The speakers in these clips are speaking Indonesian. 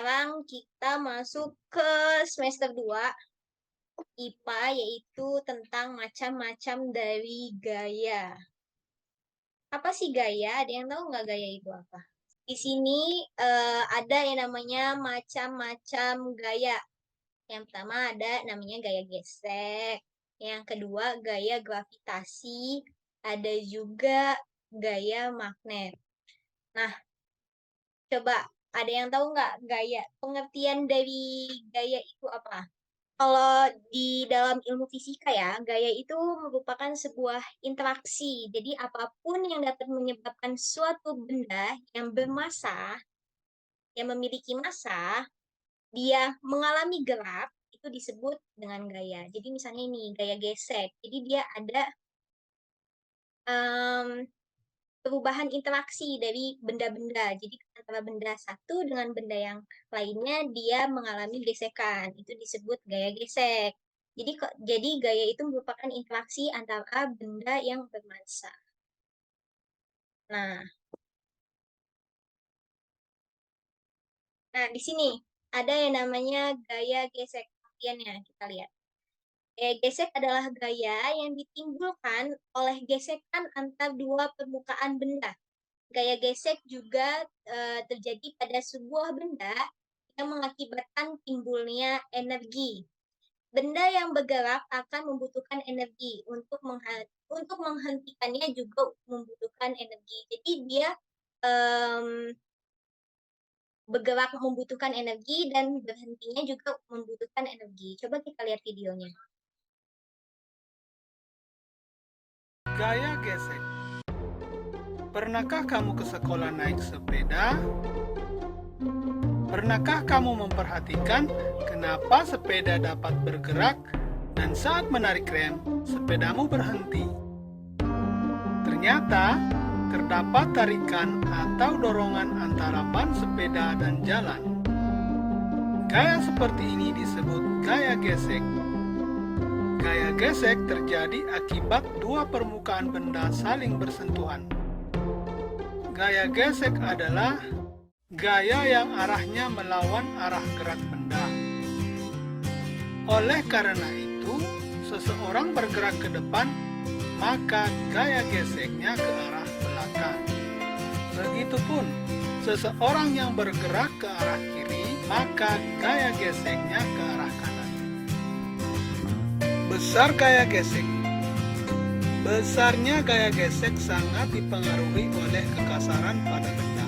sekarang kita masuk ke semester 2 IPA, yaitu tentang macam-macam dari gaya. Apa sih gaya? Ada yang tahu nggak gaya itu apa? Di sini ada yang namanya macam-macam gaya. Yang pertama ada namanya gaya gesek. Yang kedua gaya gravitasi. Ada juga gaya magnet. Nah, coba ada yang tahu nggak gaya? Pengertian dari gaya itu apa? Kalau di dalam ilmu fisika ya, gaya itu merupakan sebuah interaksi. Jadi apapun yang dapat menyebabkan suatu benda yang bermassa, yang memiliki massa, dia mengalami gerak, itu disebut dengan gaya. Jadi misalnya ini, gaya gesek. Jadi dia ada um, perubahan interaksi dari benda-benda. Jadi antara benda satu dengan benda yang lainnya dia mengalami gesekan. Itu disebut gaya gesek. Jadi gaya itu merupakan interaksi antara benda yang bermassa. Nah, di sini ada yang namanya gaya gesek. Artiannya kita lihat. Gaya gesek adalah gaya yang ditimbulkan oleh gesekan antar dua permukaan benda. Gaya gesek juga terjadi pada sebuah benda yang mengakibatkan timbulnya energi. Benda yang bergerak akan membutuhkan energi untuk menghentikannya juga membutuhkan energi. Jadi dia um, bergerak membutuhkan energi dan berhentinya juga membutuhkan energi. Coba kita lihat videonya. Gaya gesek. Pernahkah kamu ke sekolah naik sepeda? Pernahkah kamu memperhatikan kenapa sepeda dapat bergerak dan saat menarik rem, sepedamu berhenti? Ternyata, terdapat tarikan atau dorongan antara ban sepeda dan jalan. Gaya seperti ini disebut gaya gesek. Gaya gesek terjadi akibat dua permukaan benda saling bersentuhan. Gaya gesek adalah gaya yang arahnya melawan arah gerak benda. Oleh karena itu, seseorang bergerak ke depan, maka gaya geseknya ke arah belakang. Begitupun, seseorang yang bergerak ke arah kiri, maka gaya geseknya ke arah kanan. Besar gaya gesek. Besarnya gaya gesek sangat dipengaruhi oleh kekasaran pada benda.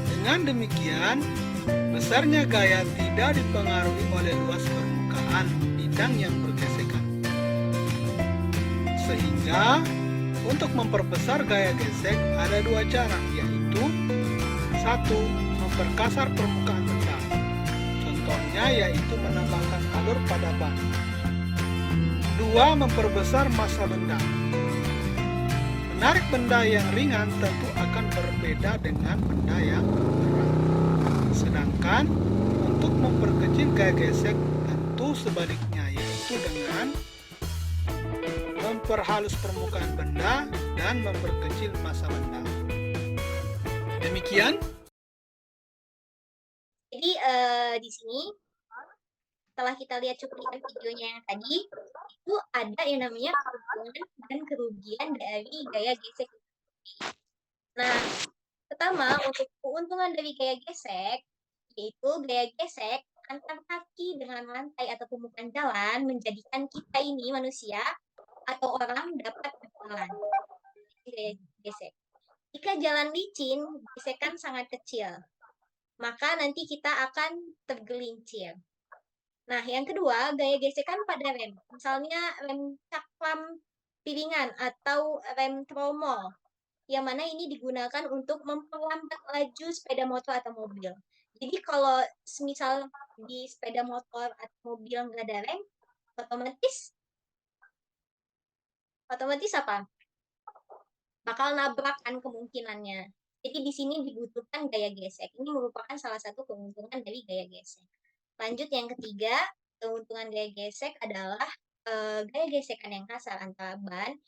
Dengan demikian, besarnya gaya tidak dipengaruhi oleh luas permukaan bidang yang bergesekan. Sehingga, untuk memperbesar gaya gesek ada dua cara, yaitu 1. Memperkasar permukaan benda. Contohnya yaitu menambahkan alur pada ban. 2. Memperbesar massa benda. Menarik benda yang ringan tentu akan berbeda dengan benda yang berat. Sedangkan untuk memperkecil gaya gesek tentu sebaliknya, yaitu dengan memperhalus permukaan benda dan memperkecil massa benda. Demikian. Jadi di sini setelah kita lihat cuplikan videonya yang tadi, itu ada yang namanya keuntungan dan kerugian dari gaya gesek. Nah, pertama untuk keuntungan dari gaya gesek, yaitu gaya gesek antar kaki dengan lantai atau permukaan jalan menjadikan kita ini manusia atau orang dapat berjalan. Gaya gesek. Jika jalan licin, gesekan sangat kecil, maka nanti kita akan tergelincir. Nah, yang kedua, gaya gesekan pada rem. Misalnya rem cakram piringan atau rem tromol, yang mana ini digunakan untuk memperlambat laju sepeda motor atau mobil. Jadi kalau semisal di sepeda motor atau mobil nggak ada rem, otomatis apa? Bakal nabrak kan kemungkinannya. Jadi di sini dibutuhkan gaya gesek. Ini merupakan salah satu keuntungan dari gaya gesek. Lanjut yang ketiga, keuntungan gaya gesek adalah gaya gesekan yang kasar antara ban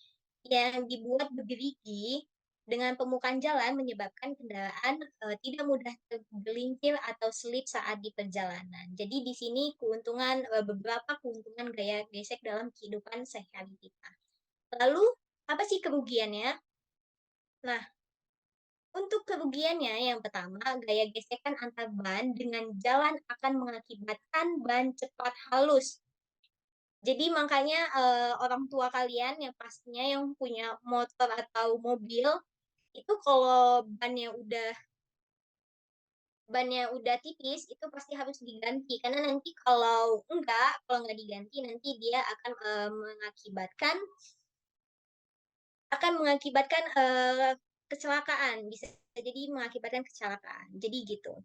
yang dibuat bergerigi dengan pemukaan jalan menyebabkan kendaraan tidak mudah tergelincir atau slip saat di perjalanan. Jadi di sini beberapa keuntungan gaya gesek dalam kehidupan sehari-hari kita. Lalu apa sih kerugiannya? Nah, untuk kerugiannya yang pertama, gaya gesekan antar ban dengan jalan akan mengakibatkan ban cepat halus. Jadi makanya orang tua kalian yang pastinya yang punya motor atau mobil itu kalau bannya udah tipis itu pasti harus diganti karena nanti kalau nggak diganti nanti dia akan mengakibatkan kecelakaan, bisa jadi mengakibatkan kecelakaan. Jadi gitu.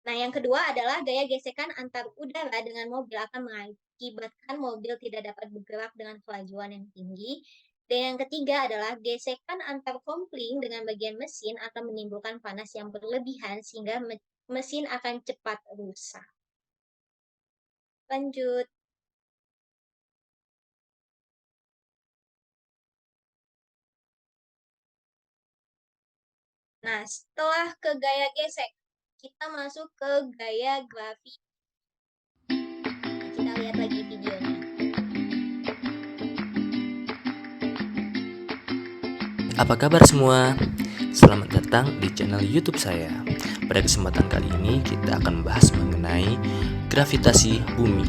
Nah, yang kedua adalah gaya gesekan antar udara dengan mobil akan mengakibatkan mobil tidak dapat bergerak dengan kelajuan yang tinggi. Dan yang ketiga adalah gesekan antar kopling dengan bagian mesin akan menimbulkan panas yang berlebihan sehingga mesin akan cepat rusak. Lanjut. Nah, setelah ke gaya gesek, kita masuk ke gaya grafik. Nah, kita lihat lagi videonya. Apa kabar semua? Selamat datang di channel YouTube saya. Pada kesempatan kali ini kita akan membahas mengenai gravitasi bumi.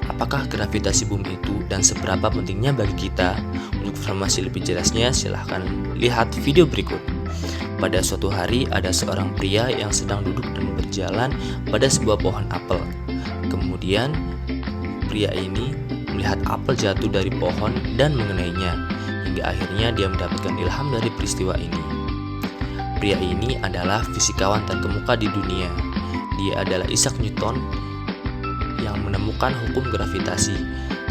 Apakah gravitasi bumi itu dan seberapa pentingnya bagi kita? Untuk informasi lebih jelasnya silahkan lihat video berikut. Pada suatu hari ada seorang pria yang sedang duduk dan berjalan pada sebuah pohon apel. Kemudian pria ini melihat apel jatuh dari pohon dan mengenainya, hingga akhirnya dia mendapatkan ilham dari peristiwa ini. Pria ini adalah fisikawan terkemuka di dunia. Dia adalah Isaac Newton yang menemukan hukum gravitasi.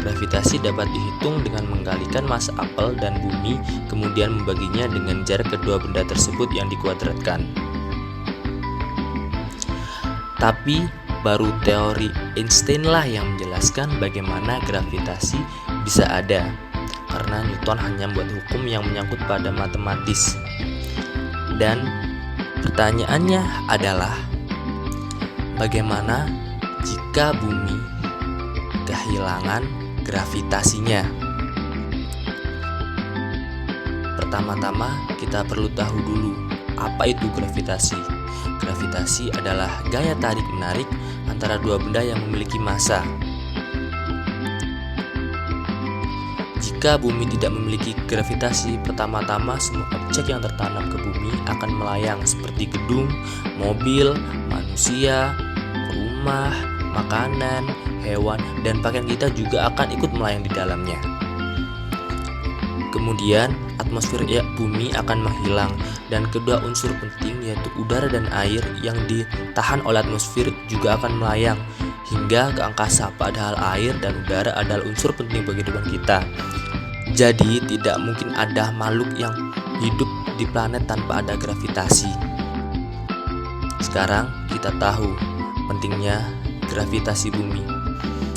Gravitasi dapat dihitung dengan menggalikan massa apel dan bumi, kemudian membaginya dengan jarak kedua benda tersebut yang dikuadratkan. Tapi baru teori Einstein lah yang menjelaskan bagaimana gravitasi bisa ada, karena Newton hanya membuat hukum yang menyangkut pada matematis. Dan pertanyaannya adalah, bagaimana jika bumi kehilangan gravitasinya? Pertama-tama kita perlu tahu dulu apa itu gravitasi. Gravitasi adalah gaya tarik-menarik antara dua benda yang memiliki massa. Jika bumi tidak memiliki gravitasi, pertama-tama semua objek yang tertanam ke bumi akan melayang seperti gedung, mobil, manusia, rumah, makanan, hewan, dan pakaian kita juga akan ikut melayang di dalamnya. Kemudian atmosfer bumi akan menghilang dan kedua unsur penting yaitu udara dan air yang ditahan oleh atmosfer juga akan melayang hingga ke angkasa, padahal air dan udara adalah unsur penting bagi kehidupan kita. Jadi tidak mungkin ada makhluk yang hidup di planet tanpa ada gravitasi. Sekarang kita tahu pentingnya gravitasi bumi.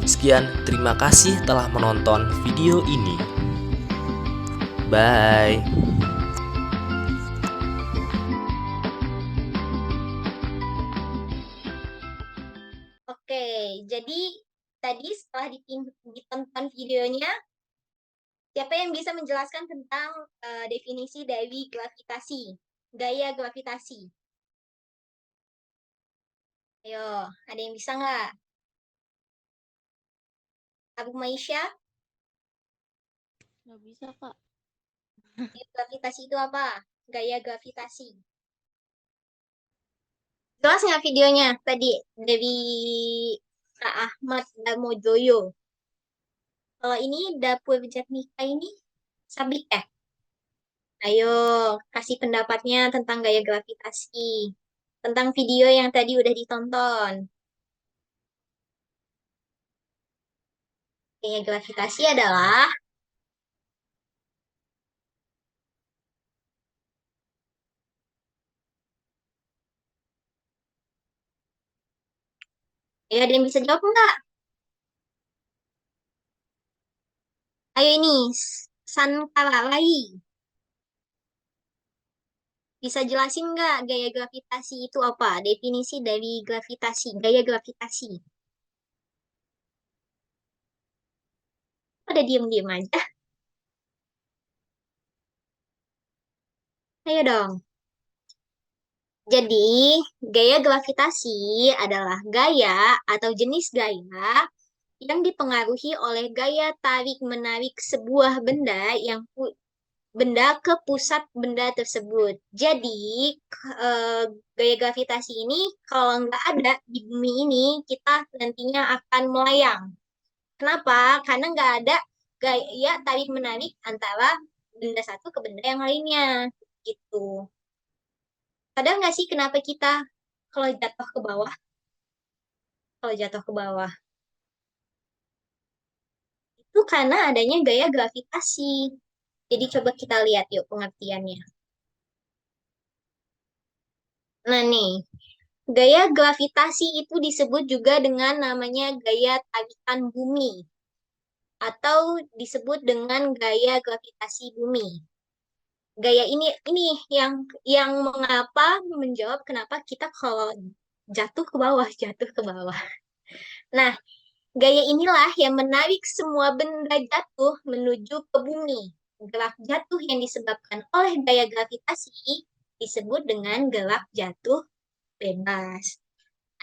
Sekian, terima kasih telah menonton video ini. Bye. Oke, jadi tadi setelah ditonton videonya, siapa yang bisa menjelaskan tentang definisi dari gravitasi, gaya gravitasi? Ayo, ada yang bisa nggak? Abu Maisha, Nggak bisa, Kak. gravitasi itu apa? Gaya gravitasi. Jelas nggak videonya tadi dari Kak Ahmad Darmojoyo? Kalau ini dapur Jatnika ini sabik Ayo, kasih pendapatnya tentang gaya gravitasi. Tentang video yang tadi udah ditonton. Gaya gravitasi adalah ya, ada yang bisa jawab nggak? Ayo ini, Sankara lagi. Bisa jelasin nggak gaya gravitasi itu apa? Definisi dari gravitasi, gaya gravitasi. Pada diem-diem aja. Ayo dong. Jadi, gaya gravitasi adalah gaya atau jenis gaya yang dipengaruhi oleh gaya tarik-menarik sebuah benda benda ke pusat benda tersebut. Jadi, eh, gaya gravitasi ini kalau nggak ada di bumi ini, kita nantinya akan melayang. Kenapa? Karena nggak ada gaya tarik-menarik antara benda satu ke benda yang lainnya. Gitu. Sadar nggak sih kenapa kita kalau jatuh ke bawah? Kalau jatuh ke bawah. Itu karena adanya gaya gravitasi. Jadi coba kita lihat yuk pengertiannya. Nah nih, gaya gravitasi itu disebut juga dengan namanya gaya tarikan bumi atau disebut dengan gaya gravitasi bumi. Gaya ini yang mengapa menjawab kenapa kita kalau jatuh ke bawah, jatuh ke bawah. Nah, gaya inilah yang menarik semua benda jatuh menuju ke bumi. Gerak jatuh yang disebabkan oleh gaya gravitasi disebut dengan gerak jatuh bebas.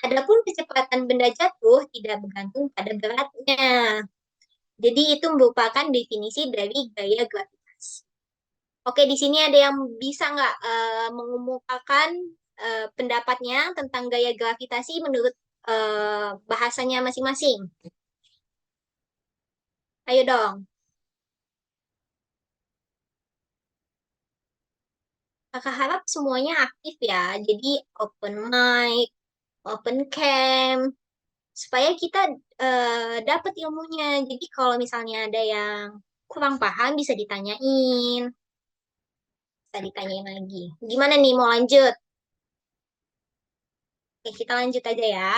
Adapun kecepatan benda jatuh tidak bergantung pada beratnya. Jadi itu merupakan definisi dari gaya gravitasi. Oke, di sini ada yang bisa nggak mengemukakan pendapatnya tentang gaya gravitasi menurut bahasanya masing-masing? Ayo dong. Kakak harap semuanya aktif ya. Jadi open mic, open cam, supaya kita dapat ilmunya. Jadi kalau misalnya ada yang kurang paham bisa ditanyain, bisa ditanyain lagi. Gimana nih mau lanjut? Oke, kita lanjut aja ya.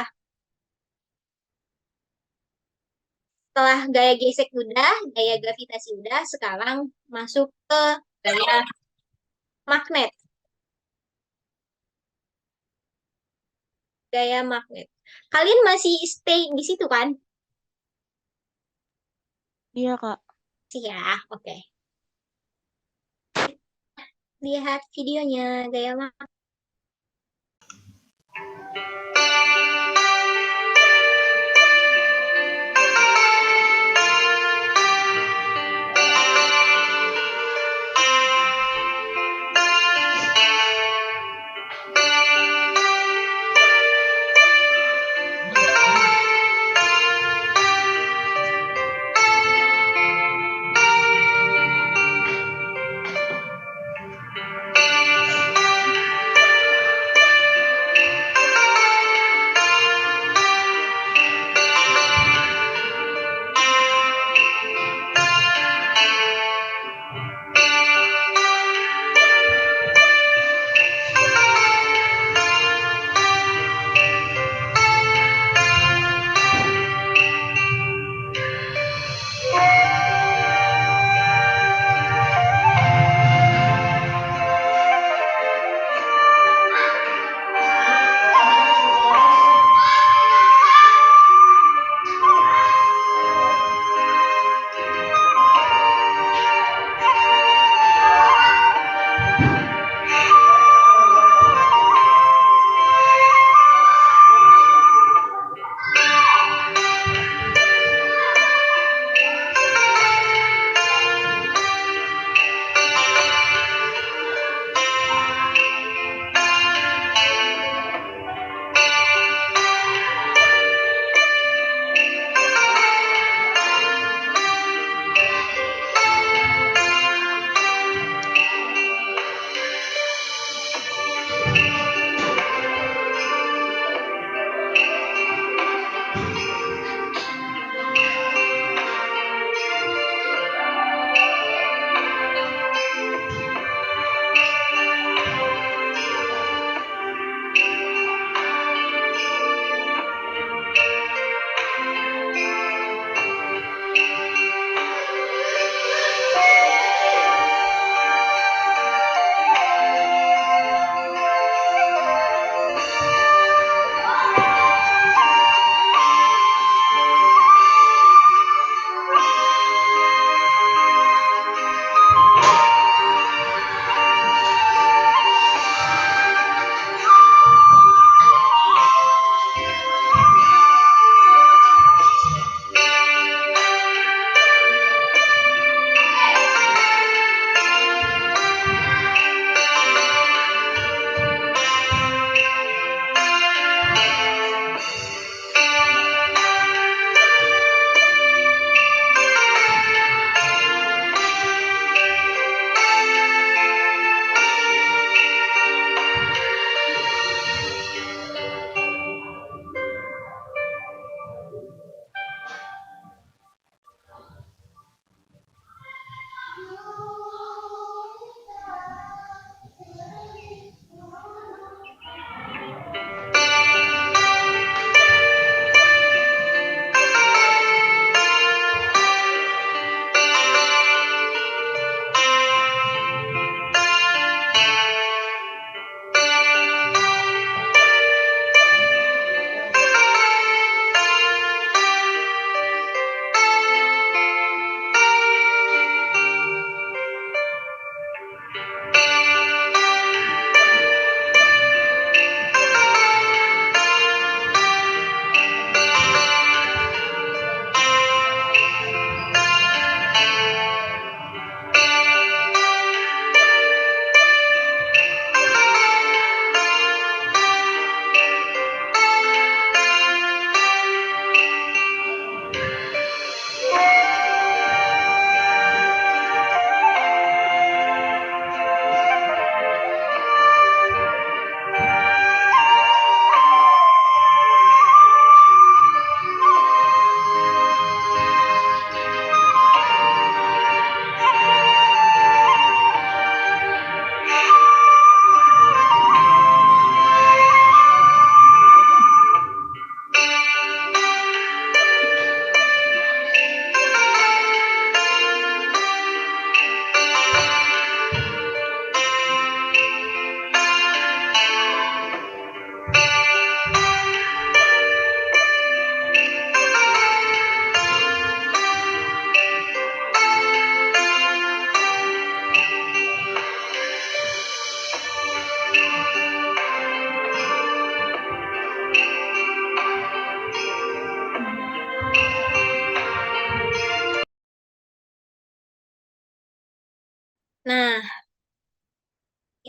Setelah gaya gesek udah, gaya gravitasi udah, sekarang masuk ke gaya magnet. Gaya magnet. Kalian masih stay di situ kan? Iya, Kak. Sih ya, oke. Lihat videonya gaya magnet.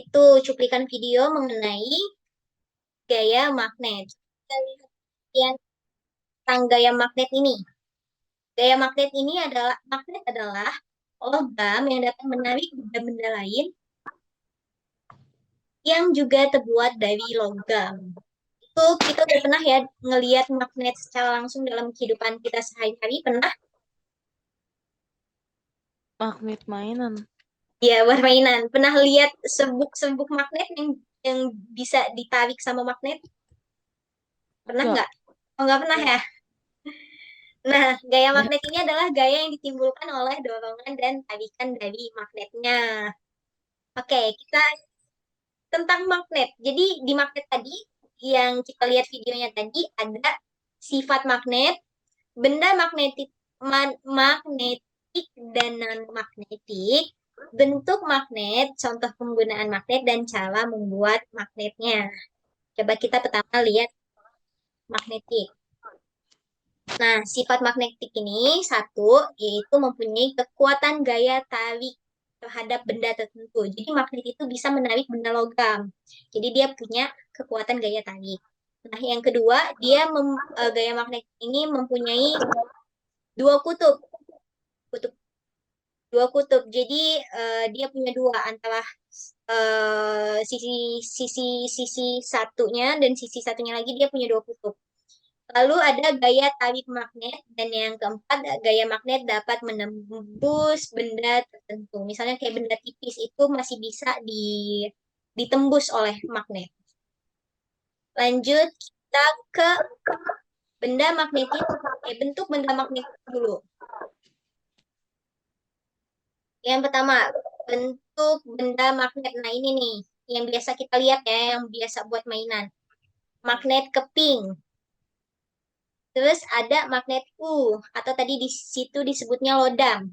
itu cuplikan video mengenai gaya magnet. Kita lihat yang tentang gaya magnet ini. Gaya magnet adalah logam yang dapat menarik benda-benda lain yang juga terbuat dari logam. Itu kita udah pernah ya ngelihat magnet secara langsung dalam kehidupan kita sehari-hari, pernah? Magnet mainan. Ya, permainan. Pernah lihat serbuk-serbuk magnet yang bisa ditarik sama magnet? Pernah Enggak. nggak? Oh, nggak pernah ya? Nah, gaya magnet ini adalah gaya yang ditimbulkan oleh dorongan dan tarikan dari magnetnya. Oke, kita tentang magnet. Jadi di magnet tadi yang kita lihat videonya tadi ada sifat magnet, benda magnetik dan non magnetik, bentuk magnet, contoh penggunaan magnet dan cara membuat magnetnya. Coba kita pertama lihat magnetik. Nah, sifat magnetik ini satu, yaitu mempunyai kekuatan gaya tarik terhadap benda tertentu. Jadi magnet itu bisa menarik benda logam. Jadi dia punya kekuatan gaya tarik. Nah, yang kedua, gaya magnet ini mempunyai dua kutub. Kutub dua kutub. Jadi dia punya dua antara sisi satunya dan sisi satunya lagi dia punya dua kutub. Lalu ada gaya tarik magnet dan yang keempat gaya magnet dapat menembus benda tertentu. Misalnya kayak benda tipis itu masih bisa ditembus oleh magnet. Lanjut kita ke benda magnetik, bentuk benda magnetik dulu. Yang pertama, bentuk benda magnet. Nah, ini nih yang biasa kita lihat ya, yang biasa buat mainan. Magnet keping. Terus ada magnet atau tadi di situ disebutnya lodam.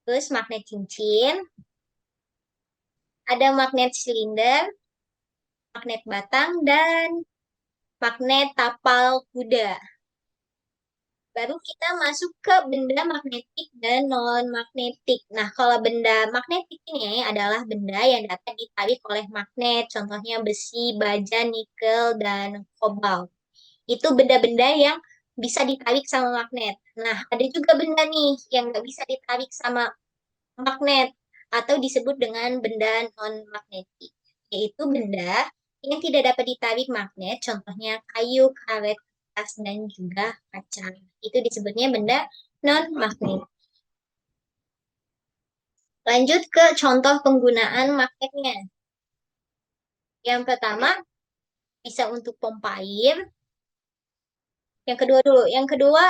Terus magnet cincin, ada magnet silinder, magnet batang, dan magnet tapal kuda. Baru kita masuk ke benda magnetik dan non-magnetik. Nah, kalau benda magnetik ini adalah benda yang dapat ditarik oleh magnet, contohnya besi, baja, nikel, dan kobalt. Itu benda-benda yang bisa ditarik sama magnet. Nah, ada juga benda nih yang nggak bisa ditarik sama magnet atau disebut dengan benda non-magnetik, yaitu benda yang tidak dapat ditarik magnet, contohnya kayu, karet, kertas, dan juga kaca. Itu disebutnya benda non-magnetik. Lanjut ke contoh penggunaan magnetnya. Yang pertama, bisa untuk pompa air. Yang kedua dulu, yang kedua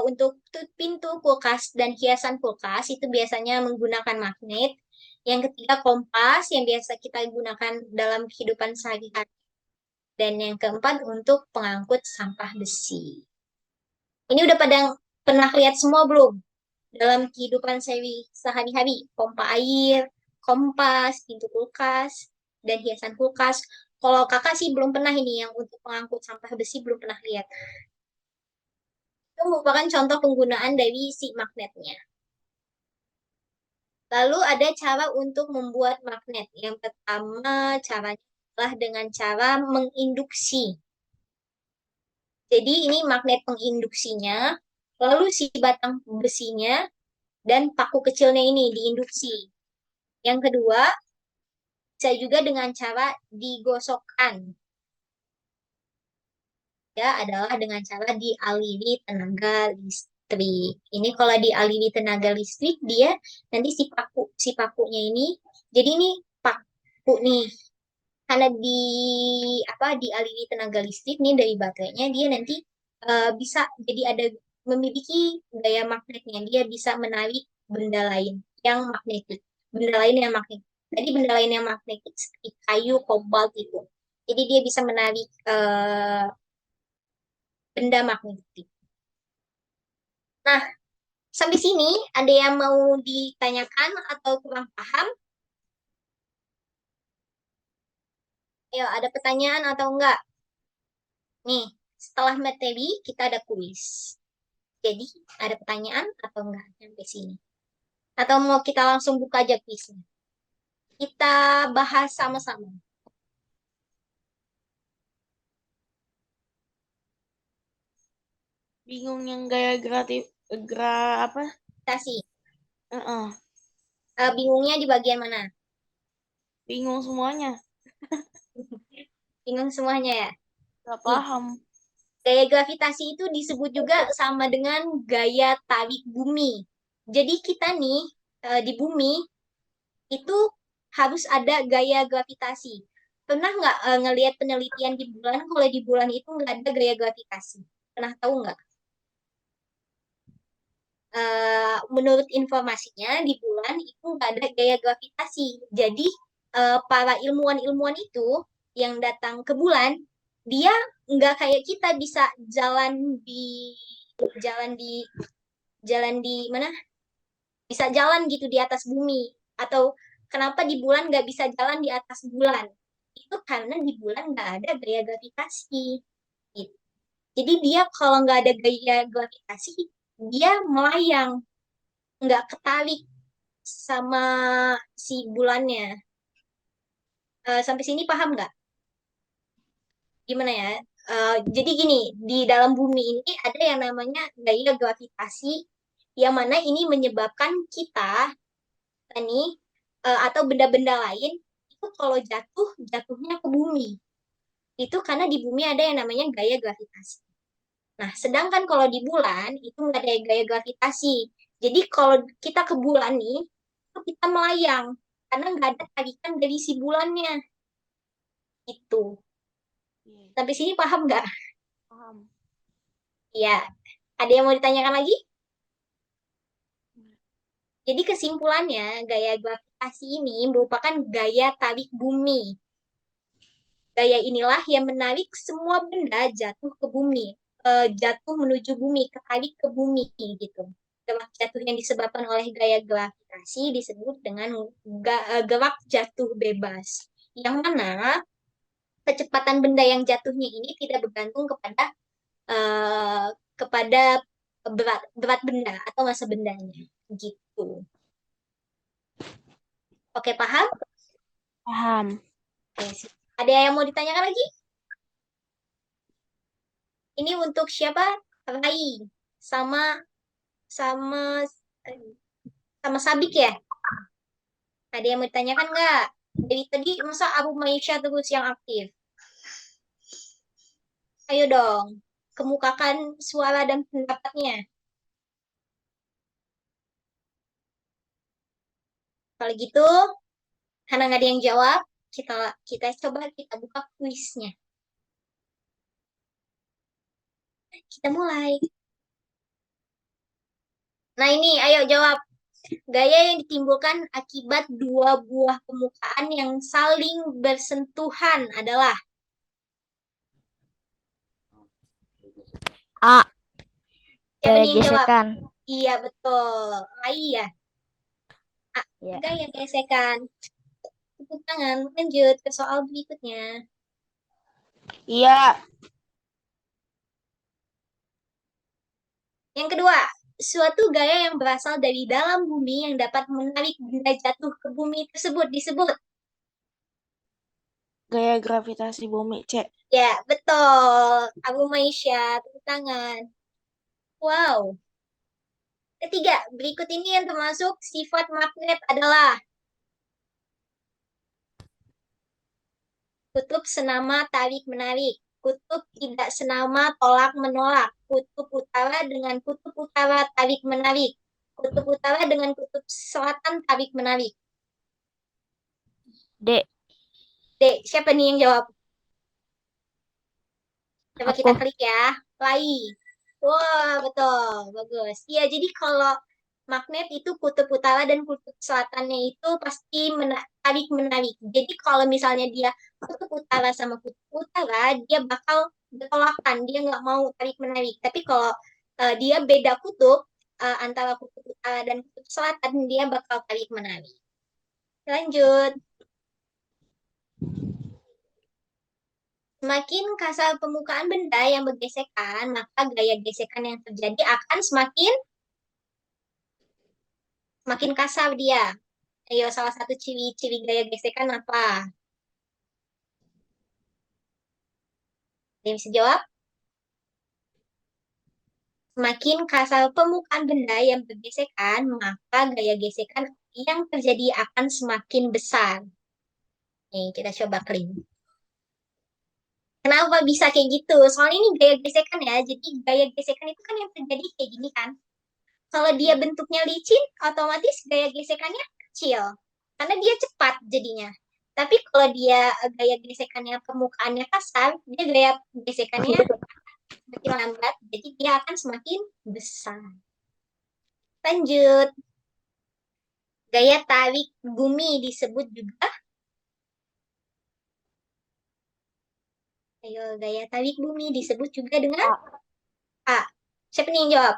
untuk pintu kulkas dan hiasan kulkas itu biasanya menggunakan magnet. Yang ketiga kompas yang biasa kita gunakan dalam kehidupan sehari-hari. Dan yang keempat untuk pengangkut sampah besi. Ini udah pernah lihat semua belum? Dalam kehidupan sehari-hari, pompa air, kompas, pintu kulkas, dan hiasan kulkas. Kalau kakak sih belum pernah ini yang untuk pengangkut sampah besi belum pernah lihat. Itu merupakan contoh penggunaan dari si magnetnya. Lalu ada cara untuk membuat magnet. Yang pertama caranya adalah dengan cara menginduksi. Jadi ini magnet penginduksinya, lalu si batang besinya, dan paku kecilnya ini diinduksi. Yang kedua, bisa juga dengan cara digosokkan. Ya, adalah dengan cara dialiri tenaga listrik. Ini kalau dialiri tenaga listrik, dia nanti si pakunya ini, jadi ini paku nih, karena dialiri tenaga listrik nih dari baterainya, dia nanti bisa jadi memiliki gaya magnetnya. Dia bisa menarik benda lain yang magnetik. Benda lain yang magnetik. Jadi benda lain yang magnetik seperti kayu, kobalt itu. Jadi dia bisa menarik benda magnetik. Nah, sampai sini ada yang mau ditanyakan atau kurang paham? Ayo, ada pertanyaan atau enggak? Nih, setelah materi kita ada kuis. Jadi, ada pertanyaan atau enggak sampai sini? Atau mau kita langsung buka aja kuisnya? Kita bahas sama-sama. Bingung yang gaya gratif, apa? Gravitasi. Heeh, Bingungnya di bagian mana? bingung semuanya. Bingung semuanya ya? Gak Nih, paham. gaya gravitasi itu disebut juga sama dengan gaya tarik bumi. Jadi kita nih di bumi itu harus ada gaya gravitasi. Pernah nggak ngelihat penelitian di bulan? Kalau di bulan itu nggak ada gaya gravitasi. Pernah tahu nggak? Menurut informasinya di bulan itu nggak ada gaya gravitasi. Jadi para ilmuwan-ilmuwan itu yang datang ke bulan, dia nggak kayak kita bisa jalan di jalan di mana? Bisa jalan gitu di atas bumi. Atau kenapa di bulan nggak bisa jalan di atas bulan? Itu karena di bulan nggak ada gaya gravitasi. Gitu. Jadi dia kalau nggak ada gaya gravitasi, dia melayang, nggak ketarik sama si bulannya. Sampai sini paham nggak? Gimana ya? Jadi gini, di dalam bumi ini ada yang namanya gaya gravitasi, yang mana ini menyebabkan kita ini atau benda-benda lain itu kalau jatuh, jatuhnya ke bumi. Itu karena di bumi ada yang namanya gaya gravitasi. Nah, sedangkan kalau di bulan itu nggak ada gaya gravitasi. Jadi kalau kita ke bulan nih, itu kita melayang karena nggak ada tarikan dari si bulannya. Itu. Iya, Sampai sini paham nggak? paham. Ya. Ada yang mau ditanyakan lagi? Jadi kesimpulannya, gaya gravitasi ini merupakan gaya tarik bumi. Gaya inilah yang menarik semua benda jatuh ke bumi, jatuh menuju bumi, ketarik ke bumi gitu. Gerak jatuh yang disebabkan oleh gaya gravitasi disebut dengan gerak jatuh bebas. Yang mana kecepatan benda yang jatuhnya ini tidak bergantung eh, kepada berat berat benda atau massa bendanya gitu. Oke, paham? Paham. Oke, ada yang mau ditanyakan lagi? Ini untuk siapa? Rai sama sama sama Sabik ya? Ada yang mau ditanyakan nggak? Dari tadi masa Abu Maisha terus yang aktif? Ayo dong, kemukakan suara dan pendapatnya. Kalau gitu, karena nggak ada yang jawab, kita kita coba kita buka kuisnya. Kita mulai. Nah ini, ayo jawab. Gaya yang ditimbulkan akibat dua buah permukaan yang saling bersentuhan adalah A. siapa Gaya nih yang jawab? gesekan. Iya betul. Rai ya. A, Ya. gaya gesekan. Tepuk tangan. Lanjut ke soal berikutnya. Iya, Yang kedua, suatu gaya yang berasal dari dalam bumi yang dapat menarik benda jatuh ke bumi tersebut disebut. gaya gravitasi bumi, C. Ya, betul. Abu Maisha, tepuk tangan. Wow. Ketiga, berikut ini yang termasuk sifat magnet adalah kutub senama tarik-menarik, kutub tidak senama tolak-menolak, kutub utara dengan kutub utara tarik-menarik, kutub utara dengan kutub selatan tarik-menarik. D. Dek, siapa nih yang jawab? Coba kita Aku. klik ya. Lai. Wah, betul. Bagus. Iya, jadi kalau magnet itu kutub utara dan kutub selatannya itu pasti tarik-menarik. Jadi kalau misalnya dia kutub utara sama kutub utara, dia bakal bertolakan. Dia nggak mau tarik-menarik. Tapi kalau dia beda kutub, antara kutub utara dan kutub selatan, dia bakal tarik-menarik. Lanjut. Semakin kasar permukaan benda yang bergesekan, maka gaya gesekan yang terjadi akan semakin kasar dia. Ayo, salah satu ciri-ciri gaya gesekan apa? Ada yang bisa jawab? Semakin kasar permukaan benda yang bergesekan, maka gaya gesekan yang terjadi akan semakin besar. Nih, kita coba clean. Kenapa bisa kayak gitu? Soalnya ini gaya gesekan ya. Jadi gaya gesekan itu kan yang terjadi kayak gini kan. Kalau dia bentuknya licin, otomatis gaya gesekannya kecil. Karena dia cepat jadinya. Tapi kalau dia gaya gesekannya permukaannya kasar, dia gaya gesekannya semakin lambat. Jadi dia akan semakin besar. Lanjut. Gaya tarik bumi disebut juga. Ayo, gaya tarik bumi disebut juga dengan A. Siapa nih yang jawab?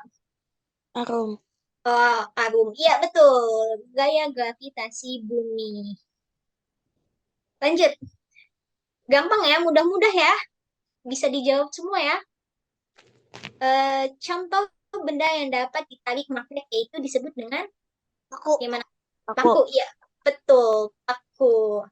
Arum. Oh, arum. Iya, betul. Gaya gravitasi bumi. Lanjut. Gampang ya, mudah-mudah ya. Bisa dijawab semua ya. Contoh benda yang dapat ditarik magnet yaitu disebut dengan Aku. gimana? Aku. Paku. Iya, betul. Paku.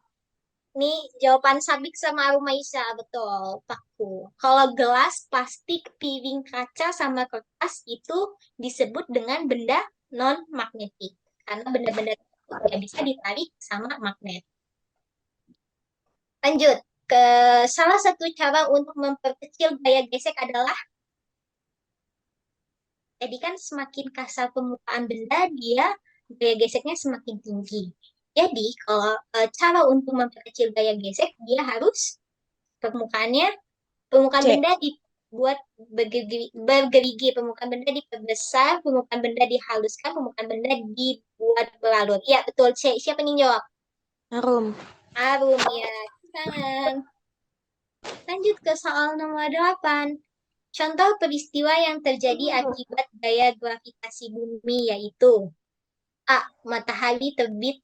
Ini jawaban Sabik sama Arumaisa, betul. Paku. Kalau gelas, plastik, piring, kaca, sama kertas itu disebut dengan benda non-magnetik. Karena benda-benda tersebut tidak bisa ditarik sama magnet. Lanjut. Ke salah satu cara untuk memperkecil gaya gesek adalah, jadi kan semakin kasar permukaan benda, dia gaya geseknya semakin tinggi. Jadi kalau cara untuk memperkecil gaya gesek, dia harus permukaannya permukaan C. benda dibuat bergerigi, permukaan benda diperbesar, permukaan benda dihaluskan, permukaan benda dibuat beralur. Iya, betul. Siapa nih jawab? Arum. Arum, ya. Tangan. Lanjut ke soal nomor 8. Contoh peristiwa yang terjadi akibat gaya gravitasi bumi yaitu A. Matahari terbit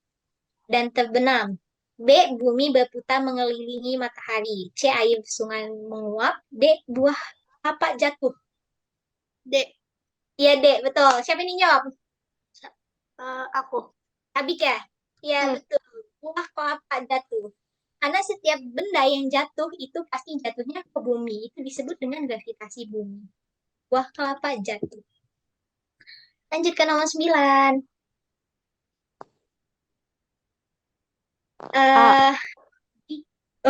dan terbenam. B. Bumi berputar mengelilingi matahari. C. Air sungai menguap. D. Buah apa jatuh. D. Iya, D. Betul. Siapa ini jawab? Aku. Abik ya? Iya, betul. Buah kelapa jatuh. Karena setiap benda yang jatuh itu pasti jatuhnya ke bumi. Itu disebut dengan gravitasi bumi. Buah kelapa jatuh. Lanjut ke nomor 9. A. Eh,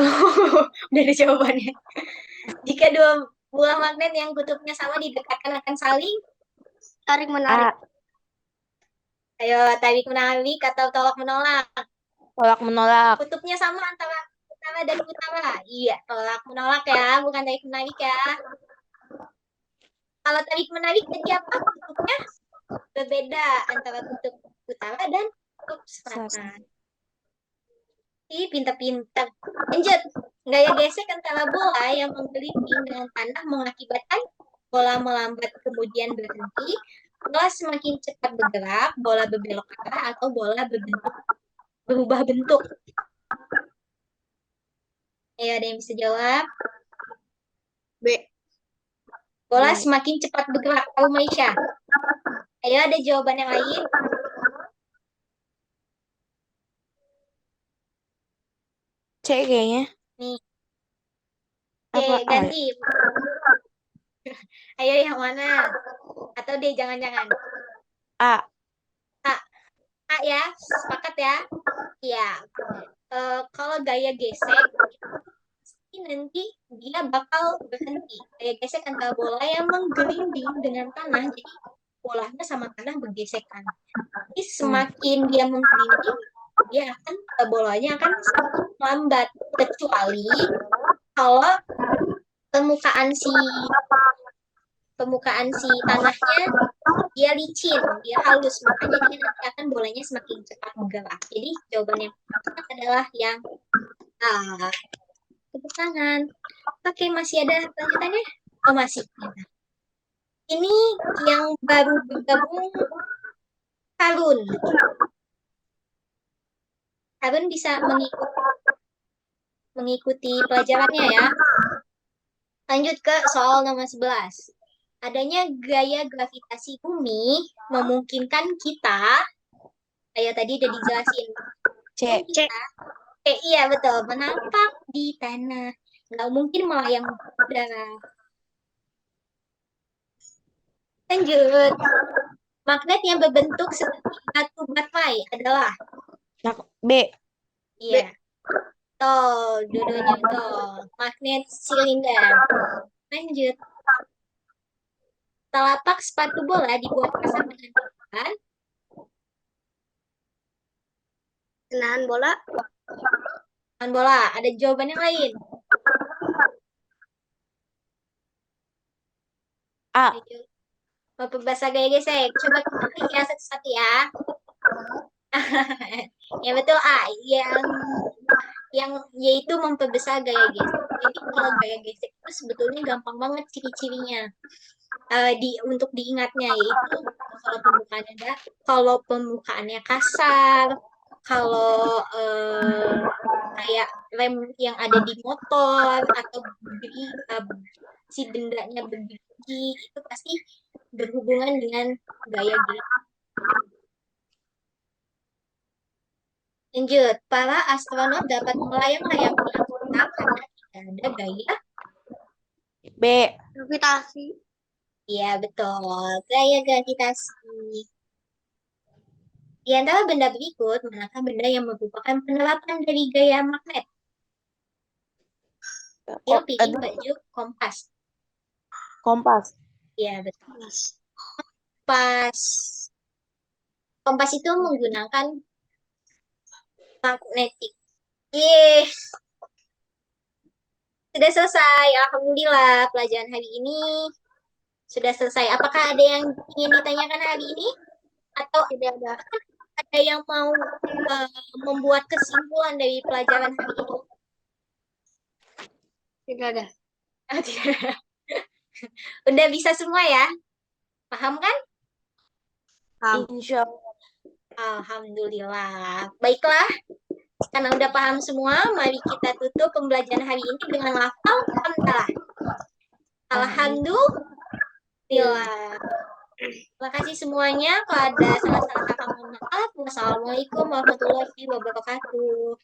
udah ada jawabannya. Jika dua buah magnet yang kutubnya sama didekatkan akan saling tarik menarik. A. Ayo, tarik menarik atau tolak menolak. Tolak menolak. Kutubnya sama antara utara dan utara. Iya, tolak menolak ya, bukan tarik menarik ya. Kalau tarik menarik jadi apa? Kutubnya berbeda antara kutub utara dan kutub selatan. Ih, pintar-pintar. Lanjut. Gaya gesek antara bola yang menggelinding dengan tanah mengakibatkan bola melambat kemudian berhenti, bola semakin cepat bergerak, bola berbelok arah, atau bola berubah bentuk. Ayo, ada yang bisa jawab? B. Bola semakin cepat bergerak. Tahu Maisha? Ayo, ada jawaban yang lain? C kayaknya. Nih. C, Apa A? ganti. Ayo, yang mana? Atau D, jangan-jangan. A. A. A ya, sepakat ya? Iya. Kalau gaya gesek, nanti dia bakal berhenti. Gaya gesek antara bola yang menggelinding dengan tanah, jadi bolanya sama tanah bergesekan. Jadi semakin dia menggelinding, dia akan bolanya akan semakin lambat. Kecuali kalau permukaan si tanahnya dia licin, dia halus, makanya dia nanti akan bolanya semakin cepat bergerak. Jadi jawaban yang tepat adalah yang A. Tepuk tangan. Oke, masih ada lanjutannya? Oh, masih. Ini yang baru bergabung, Harun. Harun bisa mengikuti pelajarannya ya. Lanjut ke soal nomor 11. Adanya gaya gravitasi bumi memungkinkan kita Ayo tadi udah dijelasin. C. Iya betul, menapak di tanah. Nggak mungkin melayang udara. Lanjut. Magnet yang berbentuk seperti batu baterai adalah B. iya. Betul, dua-duanya betul. Magnet silinder. Lanjut. Telapak sepatu bola dibuat pasang dengan bahan Senahan bola. bola. Ada jawaban yang lain. A. Ayo. Bapak bahasa gaya gesek. Coba kita pilih ya satu-satu ya. Ya betul A. Yang yaitu memperbesar gaya gesek. Jadi kalau gaya gesek itu sebetulnya gampang banget ciri-cirinya. Untuk diingatnya yaitu kalau pembukaannya kasar, kalau kayak rem yang ada di motor atau si bendanya bergerigi itu pasti berhubungan dengan gaya gesek. Lanjut, para astronot dapat melayang-layang di angkasa karena tidak ada gaya. B. Gravitasi. Iya, betul. Gaya gravitasi. Di antara benda berikut, manakah benda yang merupakan penerapan dari gaya magnet? Dia pilih baju kompas. Kompas. Iya, betul. Kompas. Kompas itu menggunakan magnetik. Yeay. Sudah selesai. Alhamdulillah, pelajaran hari ini sudah selesai. Apakah ada yang ingin ditanyakan hari ini? Atau Tidak ada. ada yang mau membuat kesimpulan dari pelajaran hari ini? Tidak ada. Udah bisa semua ya? Paham kan? Insya Allah. Alhamdulillah. Baiklah, karena udah paham semua, mari kita tutup pembelajaran hari ini dengan lafal hamdalah. Alhamdulillah. Terima kasih semuanya. Kalau ada salah-salah kata mohon maaf. Wassalamualaikum warahmatullahi wabarakatuh.